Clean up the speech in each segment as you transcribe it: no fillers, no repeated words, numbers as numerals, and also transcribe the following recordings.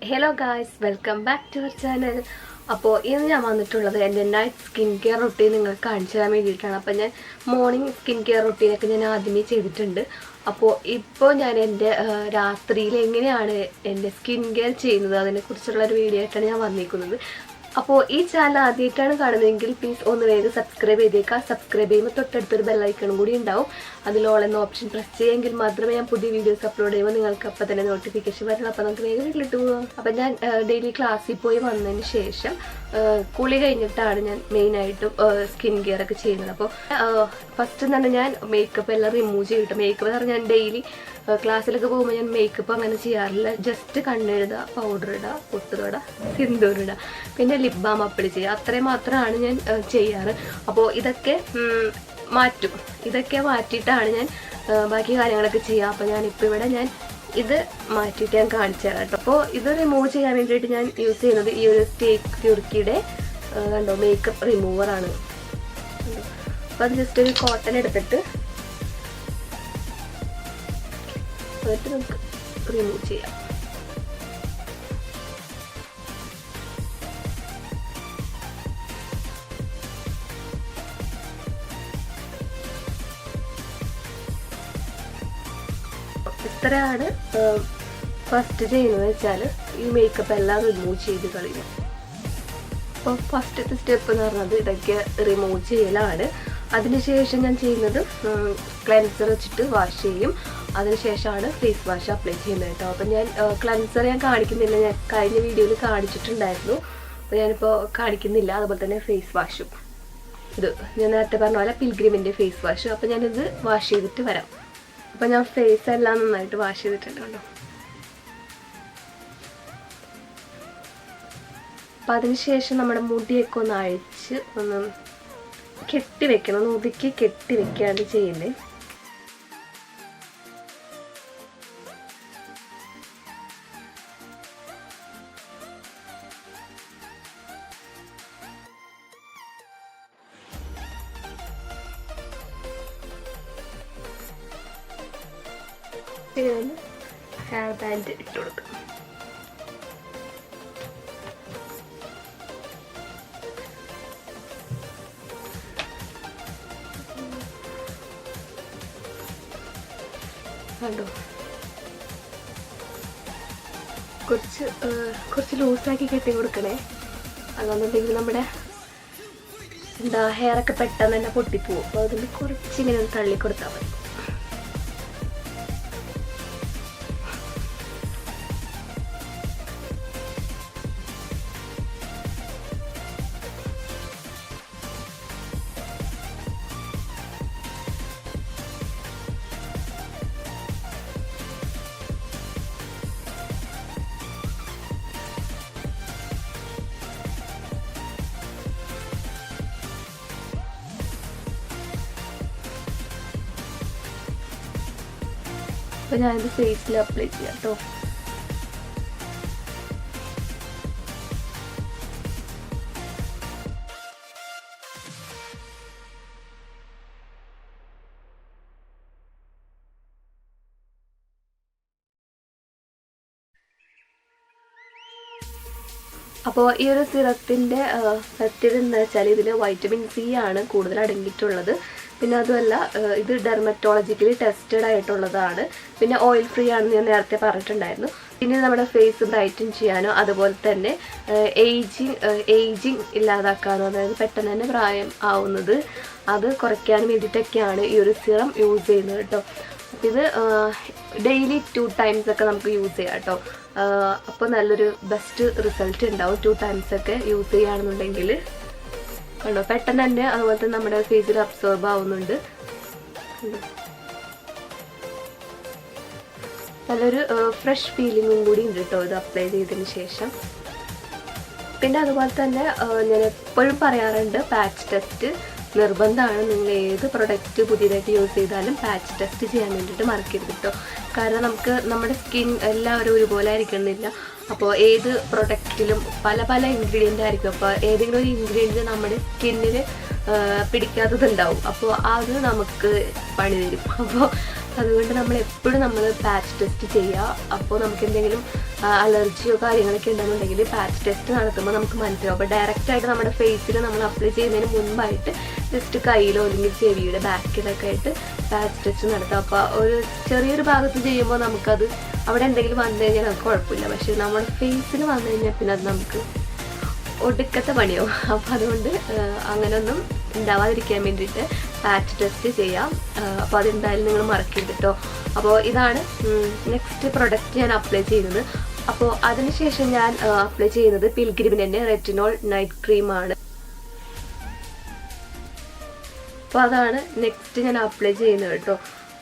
Hello guys, welcome back to our channel. അപ്പോൾ ഇന്ന് ഞാൻ വന്നിട്ടുള്ളത് എൻ്റെ നൈറ്റ് സ്കിൻ കെയർ റൊട്ടീൻ നിങ്ങൾക്ക് കാണിച്ചു തരാൻ വേണ്ടിയിട്ടാണ്. അപ്പോൾ ഞാൻ മോർണിംഗ് സ്കിൻ കെയർ റൊട്ടീനൊക്കെ ഞാൻ ആദ്യമേ ചെയ്തിട്ടുണ്ട്. അപ്പോൾ ഇപ്പോൾ ഞാൻ എൻ്റെ രാത്രിയിൽ എങ്ങനെയാണ് എൻ്റെ സ്കിൻ കെയർ ചെയ്യുന്നത് അതിനെക്കുറിച്ചുള്ളൊരു വീഡിയോ ആയിട്ടാണ് ഞാൻ വന്നിരിക്കുന്നത്. അപ്പോൾ ഈ ചാനൽ ആദ്യമായിട്ടാണ് കാണുന്നതെങ്കിൽ പ്ലീസ് ഒന്ന് വേഗം സബ്സ്ക്രൈബ് ചെയ്തേക്കാം. സബ്സ്ക്രൈബ് ചെയ്യുമ്പോൾ തൊട്ടടുത്തൊരു ബെല്ലൈക്കണും കൂടി ഉണ്ടാവും. അതിലോളെന്ന ഓപ്ഷൻ പ്രസ് ചെയ്യുമെങ്കിൽ മാത്രമേ ഞാൻ പുതിയ വീഡിയോസ് അപ്ലോഡ് ചെയ്യുമ്പോൾ നിങ്ങൾക്ക് അപ്പോൾ തന്നെ നോട്ടിഫിക്കേഷൻ വരണം. അപ്പോൾ നമുക്ക് വേഗം വീട്ടിലിട്ട് പോകാം. അപ്പോൾ ഞാൻ ഡെയിലി ക്ലാസ്സിൽ പോയി വന്നതിന് ശേഷം കുളി കഴിഞ്ഞിട്ടാണ് ഞാൻ മെയിനായിട്ടും സ്കിൻ കെയർ ഒക്കെ ചെയ്യുന്നത്. അപ്പോൾ ഫസ്റ്റ് തന്നെ ഞാൻ മേക്കപ്പ് എല്ലാം റിമൂവ് ചെയ്തിട്ട്, മേക്കപ്പ് എന്ന് പറഞ്ഞാൽ ഞാൻ ഡെയിലി ക്ലാസ്സിലൊക്കെ പോകുമ്പോൾ ഞാൻ മേക്കപ്പ് അങ്ങനെ ചെയ്യാറില്ല. ജസ്റ്റ് കണ്ണെഴുതുക, പൗഡർ ഇടുക, പൊട്ടുതൊട, സിന്ദൂരിടുക, പിന്നെ ലിപ് ബാം അപ്ലൈ ചെയ്യുക, അത്രയും മാത്രമാണ് ഞാൻ ചെയ്യാറ്. അപ്പോൾ ഇതൊക്കെ മാറ്റും. ഇതൊക്കെ മാറ്റിയിട്ടാണ് ഞാൻ ബാക്കി കാര്യങ്ങളൊക്കെ ചെയ്യുക. അപ്പോൾ ഞാനിപ്പോൾ ഇവിടെ ഞാൻ ഇത് മാറ്റിയിട്ട് ഞാൻ കാണിച്ചു തരാം കേട്ടോ. അപ്പോൾ ഇത് റിമൂവ് ചെയ്യാൻ വേണ്ടിയിട്ട് ഞാൻ യൂസ് ചെയ്യുന്നത് ഈ ഒരു സ്റ്റേക്കുർക്കിയുടെ കണ്ടോ മേക്കപ്പ് റിമൂവറാണ്. അപ്പോൾ അത് ജസ്റ്റ് ഒരു കോട്ടൺ എടുത്തിട്ട് നമുക്ക് റിമൂവ് ചെയ്യാം. ഇത്രയാണ് ഫസ്റ്റ് ചെയ്യുന്നത് വെച്ചാൽ ഈ മേക്കപ്പ് എല്ലാം റിമൂവ് ചെയ്ത് കളയും. അപ്പോൾ ഫസ്റ്റത്തെ സ്റ്റെപ്പ് എന്ന് പറഞ്ഞത് ഇതൊക്കെ റിമൂവ് ചെയ്യലാണ്. അതിനുശേഷം ഞാൻ ചെയ്യുന്നത് ക്ലെൻസർ വെച്ചിട്ട് വാഷ് ചെയ്യും. അതിനുശേഷമാണ് ഫേസ് വാഷ് അപ്ലൈ ചെയ്യുന്നത് കേട്ടോ. അപ്പം ഞാൻ ക്ലെൻസർ ഞാൻ കാണിക്കുന്നില്ല, ഞാൻ കഴിഞ്ഞ വീഡിയോയിൽ കാണിച്ചിട്ടുണ്ടായിരുന്നു. അപ്പോൾ ഞാനിപ്പോൾ കാണിക്കുന്നില്ല. അതുപോലെ തന്നെ ഫേസ് വാഷും ഇത് ഞാൻ നേരത്തെ പറഞ്ഞ പോലെ പിൽഗ്രിമിൻ്റെ ഫേസ് വാഷ്. അപ്പോൾ ഞാനിത് വാഷ് ചെയ്തിട്ട് വരാം. അപ്പോൾ ഞാൻ ഫേസ് എല്ലാം നന്നായിട്ട് വാഷ് ചെയ്തിട്ടുണ്ട് കേട്ടോ. അപ്പം അതിനുശേഷം നമ്മുടെ മുടിയൊക്കെ ഒന്ന് അഴിച്ച് ഒന്ന് കെട്ടി വെക്കണം. ഒന്ന് ഒതുക്കി കെട്ടി വെക്കുകയാണ് ചെയ്യുന്നത്. പിന്നെ ഹെയർ ബാൻഡ് ഇട്ട് കൊടുക്കും. കണ്ടോ, കുറച്ച് ലൂസാക്കി കെട്ടി കൊടുക്കണേ. അതൊന്നുണ്ടെങ്കിൽ നമ്മുടെ ഹെയറൊക്കെ പെട്ടെന്ന് തന്നെ പൊട്ടിപ്പോവും. അപ്പോൾ അതിൽ കുറച്ചിങ്ങനെ ഒന്ന് തള്ളി കൊടുത്താൽ മതി. അപ്പോൾ ഞാനിത് ഫേസിൽ അപ്ലൈ ചെയ്യാം കേട്ടോ. അപ്പോൾ ഈ ഒരു സിറത്തിൻ്റെ പ്രത്യേകത എന്താ വെച്ചാൽ ഇതിൽ വൈറ്റമിൻ സി ആണ് കൂടുതൽ അടങ്ങിയിട്ടുള്ളത്. പിന്നെ അതുമല്ല ഇത് ഡെർമറ്റോളജിക്കലി ടെസ്റ്റഡ് ആയിട്ടുള്ളതാണ്. പിന്നെ ഓയിൽ ഫ്രീ ആണെന്ന് ഞാൻ നേരത്തെ പറഞ്ഞിട്ടുണ്ടായിരുന്നു. പിന്നെ നമ്മുടെ ഫേസ് ബ്രൈറ്റൻ ചെയ്യാനോ അതുപോലെ തന്നെ ഏജിങ് ഇല്ലാതാക്കാനോ, അതായത് പെട്ടെന്ന് തന്നെ പ്രായം ആവുന്നത് അത് കുറയ്ക്കാനും വേണ്ടിയിട്ടൊക്കെയാണ് ഈ ഒരു സിറം യൂസ് ചെയ്യുന്നത് കേട്ടോ. അപ്പം ഇത് ഡെയിലി 2 times ഒക്കെ നമുക്ക് യൂസ് ചെയ്യാം കേട്ടോ. അപ്പോൾ നല്ലൊരു ബെസ്റ്റ് റിസൾട്ട് ഉണ്ടാവും 2 times ഒക്കെ യൂസ് ചെയ്യുകയാണെന്നുണ്ടെങ്കിൽ. കണ്ടോ, പെട്ടെന്ന് തന്നെ അതുപോലെ തന്നെ നമ്മുടെ ഫേസിൽ അബ്സോർബ് ആവുന്നുണ്ട്. നല്ലൊരു ഫ്രഷ് ഫീലിങ്ങും കൂടി ഉണ്ട് കേട്ടോ ഇത് അപ്ലൈ ചെയ്തതിന് ശേഷം. പിന്നെ അതുപോലെ തന്നെ ഞാൻ എപ്പോഴും പറയാറുണ്ട്, പാച്ച് ടെസ്റ്റ് നിർബന്ധമാണ്. നിങ്ങൾ ഏത് പ്രൊഡക്റ്റ് പുതിയതായിട്ട് യൂസ് ചെയ്താലും പാച്ച് ടെസ്റ്റ് ചെയ്യാൻ വേണ്ടിയിട്ട് മറക്കരുത് കേട്ടോ. കാരണം നമ്മുടെ സ്കിൻ എല്ലാവരും ഒരുപോലെ ആയിരിക്കണമെന്നില്ല. അപ്പോൾ ഏത് പ്രൊഡക്റ്റിലും പല പല ഇൻഗ്രീഡിയൻ്റ് ആയിരിക്കും. അപ്പോൾ ഏതെങ്കിലും ഒരു ഇൻഗ്രീഡിയൻറ്റ് നമ്മുടെ സ്കിന്നിന് പിടിക്കാത്തതുണ്ടാവും. അപ്പോൾ അത് നമുക്ക് പണി തരും. അപ്പോൾ അതുകൊണ്ട് നമ്മൾ എപ്പോഴും പാച്ച് ടെസ്റ്റ് ചെയ്യുക. അപ്പോൾ നമുക്ക് എന്തെങ്കിലും അലർജിയോ കാര്യങ്ങളൊക്കെ ഉണ്ടെന്നുണ്ടെങ്കിൽ പാച്ച് ടെസ്റ്റ് നടത്തുമ്പോൾ നമുക്ക് മനസ്സിലാവും. അപ്പോൾ ഡയറക്റ്റായിട്ട് നമ്മുടെ ഫേസിൽ നമ്മൾ അപ്ലൈ ചെയ്യുന്നതിന് മുൻപായിട്ട് ജസ്റ്റ് കയ്യിലോ അല്ലെങ്കിൽ ചെവിയുടെ ബാക്കിലൊക്കെ ആയിട്ട് പാച്ച് ടെസ്റ്റ് നടത്താം. അപ്പോൾ ഒരു ചെറിയൊരു ഭാഗത്ത് ചെയ്യുമ്പോൾ നമുക്കത് അവിടെ എന്തെങ്കിലും വന്നു കഴിഞ്ഞാൽ നമുക്ക് കുഴപ്പമില്ല. പക്ഷേ നമ്മുടെ ഫേസിൽ വന്നു കഴിഞ്ഞാൽ പിന്നെ അത് നമുക്ക് ഒടുക്കത്തെ പണിയാവും. അപ്പോൾ അതുകൊണ്ട് അങ്ങനെയൊന്നും ഉണ്ടാവാതിരിക്കാൻ വേണ്ടിയിട്ട് പാച്ച് ടെസ്റ്റ് ചെയ്യാം. അപ്പോൾ അതെന്തായാലും നിങ്ങൾ മറക്കരുത് കേട്ടോ. അപ്പോൾ ഇതാണ് നെക്സ്റ്റ് പ്രൊഡക്റ്റ് ഞാൻ അപ്ലൈ ചെയ്യുന്നത്. അപ്പോൾ അതിനുശേഷം ഞാൻ അപ്ലൈ ചെയ്യുന്നത് പിൽഗ്രിമിൻ്റെ റെറ്റിനോൾ നൈറ്റ് ക്രീമാണ്. അപ്പോൾ അതാണ് നെക്സ്റ്റ് ഞാൻ അപ്ലൈ ചെയ്യുന്നത് കേട്ടോ.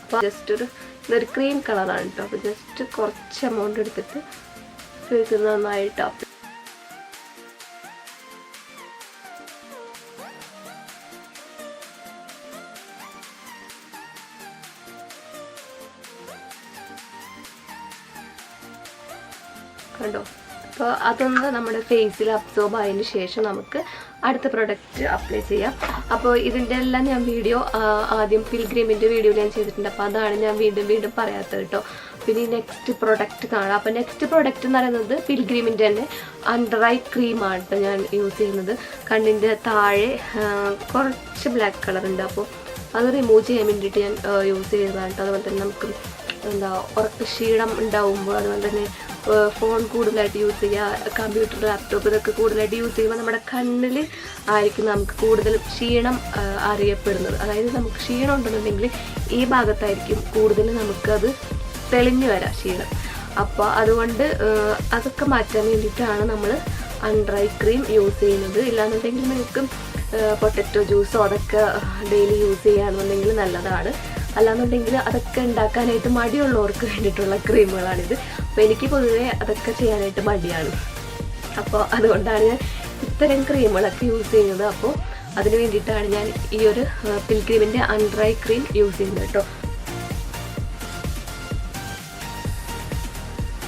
അപ്പോൾ ജസ്റ്റ് ഇതൊരു ക്രീം കളറാണ് കേട്ടോ. അപ്പോൾ ജസ്റ്റ് കുറച്ച് എമൗണ്ട് എടുത്തിട്ട് ഫേസിൽ നന്നായിട്ട് അപ്ലൈ കണ്ടോ. അപ്പോൾ അതൊന്ന് നമ്മുടെ ഫേസിൽ അബ്സോർബ് ആയതിനു ശേഷം നമുക്ക് അടുത്ത പ്രൊഡക്റ്റ് അപ്ലൈ ചെയ്യാം. അപ്പോൾ ഇതിൻ്റെ എല്ലാം ഞാൻ വീഡിയോ ആദ്യം പിൽഗ്രിമിൻ്റെ വീഡിയോ ഞാൻ ചെയ്തിട്ടുണ്ട്. അപ്പോൾ അതാണ് ഞാൻ വീണ്ടും പറയാത്തത് കേട്ടോ. പിന്നെ നെക്സ്റ്റ് പ്രൊഡക്റ്റ് കാണാം. അപ്പോൾ നെക്സ്റ്റ് പ്രൊഡക്റ്റ് എന്ന് പറയുന്നത് പിൽഗ്രിമിൻ്റെ തന്നെ അണ്ടർ ഐ ക്രീമാണ് കേട്ടോ ഞാൻ യൂസ് ചെയ്യുന്നത്. കണ്ണിൻ്റെ താഴെ കുറച്ച് ബ്ലാക്ക് കളറുണ്ട്. അപ്പോൾ അത് റിമൂവ് ചെയ്യാൻ വേണ്ടിയിട്ട് ഞാൻ യൂസ് ചെയ്യുന്നതാണ് കേട്ടോ. അതുപോലെ തന്നെ നമുക്ക് ഉറക്ക ക്ഷീണം ഉണ്ടാവുമ്പോൾ, അതുപോലെ തന്നെ ഫോൺ കൂടുതലായിട്ട് യൂസ് ചെയ്യുക, കമ്പ്യൂട്ടർ ലാപ്ടോപ്പ് ഇതൊക്കെ കൂടുതലായിട്ട് യൂസ് ചെയ്യുമ്പോൾ നമ്മുടെ കണ്ണിൽ ആയിരിക്കും നമുക്ക് കൂടുതൽ ക്ഷീണം അറിയപ്പെടുന്നത്. അതായത് നമുക്ക് ക്ഷീണം ഉണ്ടെന്നുണ്ടെങ്കിൽ ഈ ഭാഗത്തായിരിക്കും കൂടുതൽ നമുക്കത് തെളിഞ്ഞു വരാം ക്ഷീണം. അപ്പോൾ അതുകൊണ്ട് അതൊക്കെ മാറ്റാൻ വേണ്ടിയിട്ടാണ് നമ്മൾ അണ്ടർ ഐ ക്രീം യൂസ് ചെയ്യുന്നത്. ഇല്ലാന്നുണ്ടെങ്കിൽ നിങ്ങൾക്ക് പൊട്ടറ്റോ ജ്യൂസോ അതൊക്കെ ഡെയിലി യൂസ് ചെയ്യുകയാണെന്നുണ്ടെങ്കിൽ നല്ലതാണ്. അല്ലാന്നുണ്ടെങ്കിൽ അതൊക്കെ ഉണ്ടാക്കാനായിട്ട് മടിയുള്ളവർക്ക് വേണ്ടിയിട്ടുള്ള ക്രീമുകളാണിത്. അപ്പോൾ എനിക്ക് പൊതുവേ അതൊക്കെ ചെയ്യാനായിട്ട് മടിയാണ്. അപ്പോൾ അതുകൊണ്ടാണ് ഞാൻ ഇത്തരം ക്രീമുകളൊക്കെ യൂസ് ചെയ്യുന്നത്. അപ്പോൾ അതിന് വേണ്ടിയിട്ടാണ് ഞാൻ ഈ ഒരു പിൽഗ്രിമിൻ്റെ അണ്ടർ ഐ ക്രീം യൂസ് ചെയ്യുന്നത് കേട്ടോ.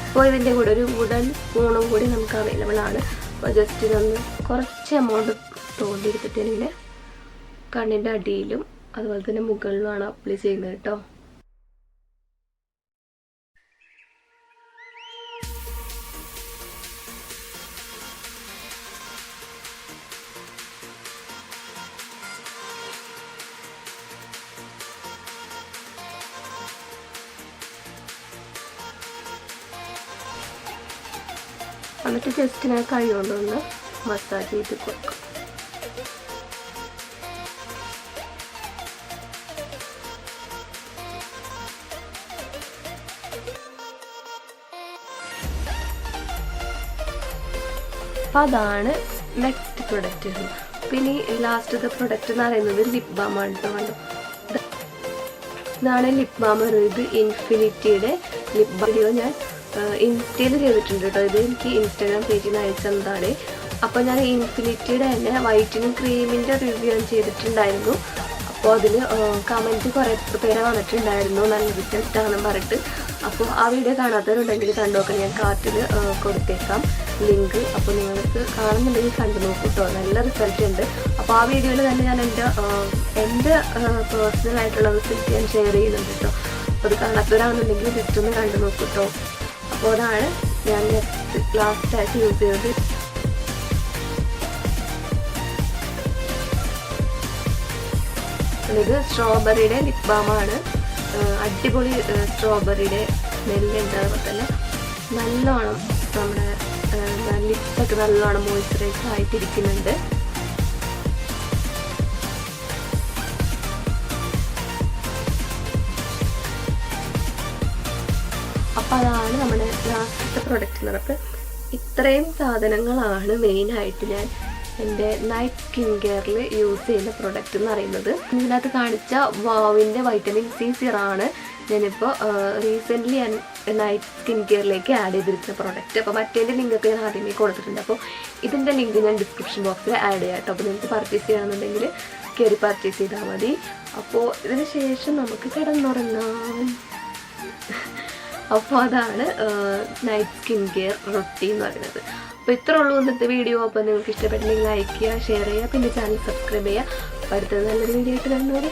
അപ്പോൾ ഇതിൻ്റെ കൂടെ ഒരു വുഡൻ സ്പൂണും കൂടി നമുക്ക് അവൈലബിൾ ആണ്. അപ്പോൾ ജസ്റ്റ് ഇതൊന്ന് കുറച്ച് എമൗണ്ട് തോണ്ടിയെടുത്തിട്ട് കണ്ണിൻ്റെ അടിയിലും അതുപോലെ തന്നെ മുകളിലുമാണ് അപ്ലൈ ചെയ്യുന്നത് കേട്ടോ. എന്നിട്ട് ജസ്റ്റ് ഞാൻ കൈ കൊണ്ടൊന്ന് മസാജ് ചെയ്ത് കൊടുക്കും. അപ്പോൾ അതാണ് നെക്സ്റ്റ് പ്രൊഡക്റ്റ്. പിന്നെ ലാസ്റ്റത്തെ പ്രൊഡക്റ്റ് എന്ന് പറയുന്നത് ലിപ് ബാമാണ് കേട്ടോ. ഇതാണ് ലിപ് ബാം പറയുന്നത്. ഇൻഫിനിറ്റിയുടെ ലിപ് ബാം വീഡിയോ ഞാൻ ഇൻസ്റ്റയിൽ ചെയ്തിട്ടുണ്ട് കേട്ടോ. ഇത് എനിക്ക് ഇൻസ്റ്റാഗ്രാം പേജിൽ നിന്ന് അയച്ചതാണ്. അപ്പോൾ ഞാൻ ഇൻഫിനിറ്റിയുടെ തന്നെ വൈറ്റനിങ് ക്രീമിൻ്റെ റിവ്യൂ ഞാൻ ചെയ്തിട്ടുണ്ടായിരുന്നു. അപ്പോൾ അതിൽ കമൻറ്റ് കുറേ പേരെ വന്നിട്ടുണ്ടായിരുന്നു നല്ല റിസൾട്ടാണെന്ന് പറഞ്ഞിട്ട്. അപ്പോൾ ആ വീഡിയോ കാണാത്തവരുണ്ടെങ്കിൽ കണ്ടു നോക്കണം. ഞാൻ കാർട്ടിൽ കൊടുത്തേക്കാം ലിങ്ക്. അപ്പോൾ നിങ്ങൾക്ക് കാണുന്നുണ്ടെങ്കിൽ കണ്ടു നോക്കൂ കേട്ടോ. നല്ല റിസൾട്ട് ഉണ്ട്. അപ്പോൾ ആ വീഡിയോയിൽ തന്നെ ഞാൻ എൻ്റെ പേഴ്സണലായിട്ടുള്ള റിസൾട്ട് ഞാൻ ഷെയർ ചെയ്യുന്നുണ്ട് കേട്ടോ. അപ്പോൾ അത് കാണാത്തവരാണെന്നുണ്ടെങ്കിൽ ജസ്റ്റ് ഒന്ന് കണ്ടു നോക്കൂ കേട്ടോ. അപ്പോൾ അതാണ് ഞാൻ ലാസ്റ്റായിട്ട് യൂസ് ചെയ്തത്. ഇത് സ്ട്രോബെറിയുടെ ലിപ് ബാമാണ്. അടിപൊളി സ്ട്രോബെറിയുടെ സ്മെല്ലുണ്ട്. അതുപോലെ തന്നെ നല്ലോണം നമ്മുടെ ലിപ്സൊക്കെ നല്ലോണം മോയ്സ്ചറൈസ് ആയിട്ടിരിക്കുന്നുണ്ട്. അപ്പോൾ അതാണ് നമ്മുടെ ലാസ്റ്റത്തെ പ്രൊഡക്റ്റ് എന്ന് പറഞ്ഞപ്പോൾ ഇത്രയും സാധനങ്ങളാണ് മെയിനായിട്ട് ഞാൻ എൻ്റെ നൈറ്റ് സ്കിൻ കെയറിൽ യൂസ് ചെയ്യുന്ന പ്രൊഡക്റ്റ് എന്ന് പറയുന്നത്. ഇതിനകത്ത് കാണിച്ച വാവിൻ്റെ വൈറ്റമിൻ സി സിറാണ് ഞാനിപ്പോൾ റീസെൻ്റ്ലി ഞാൻ നൈറ്റ് സ്കിൻ കെയറിലേക്ക് ആഡ് ചെയ്തിരിക്കുന്ന പ്രൊഡക്റ്റ്. അപ്പോൾ മറ്റേൻ്റെ ലിങ്കൊക്കെ ഞാൻ ആദ്യമേ കൊടുത്തിട്ടുണ്ട്. അപ്പോൾ ഇതിൻ്റെ ലിങ്ക് ഞാൻ ഡിസ്ക്രിപ്ഷൻ ബോക്സിൽ ആഡ് ചെയ്യാം കേട്ടോ. അപ്പോൾ നിങ്ങൾക്ക് പർച്ചേസ് ചെയ്യണമെന്നുണ്ടെങ്കിൽ കയറി പർച്ചേസ് ചെയ്താൽ മതി. അപ്പോൾ ഇതിന് ശേഷം നമുക്ക് കിടന്നുറങ്ങാം. അപ്പോൾ അതാണ് നൈറ്റ് സ്കിൻ കെയർ റൊട്ടീൻ എന്ന് പറയുന്നത്. അപ്പോൾ ഇത്ര ഉള്ളൂ ഇന്നത്തെ വീഡിയോ. അപ്പോൾ നിങ്ങൾക്ക് ഇഷ്ടപ്പെട്ടെങ്കിൽ ലൈക്ക് ചെയ്യുക, ഷെയർ ചെയ്യുക, പിന്നെ ചാനൽ സബ്സ്ക്രൈബ് ചെയ്യുക. അപ്പോൾ അടുത്തത് നല്ലൊരു വീഡിയോ ആയിട്ട് കണ്ടുവരെ.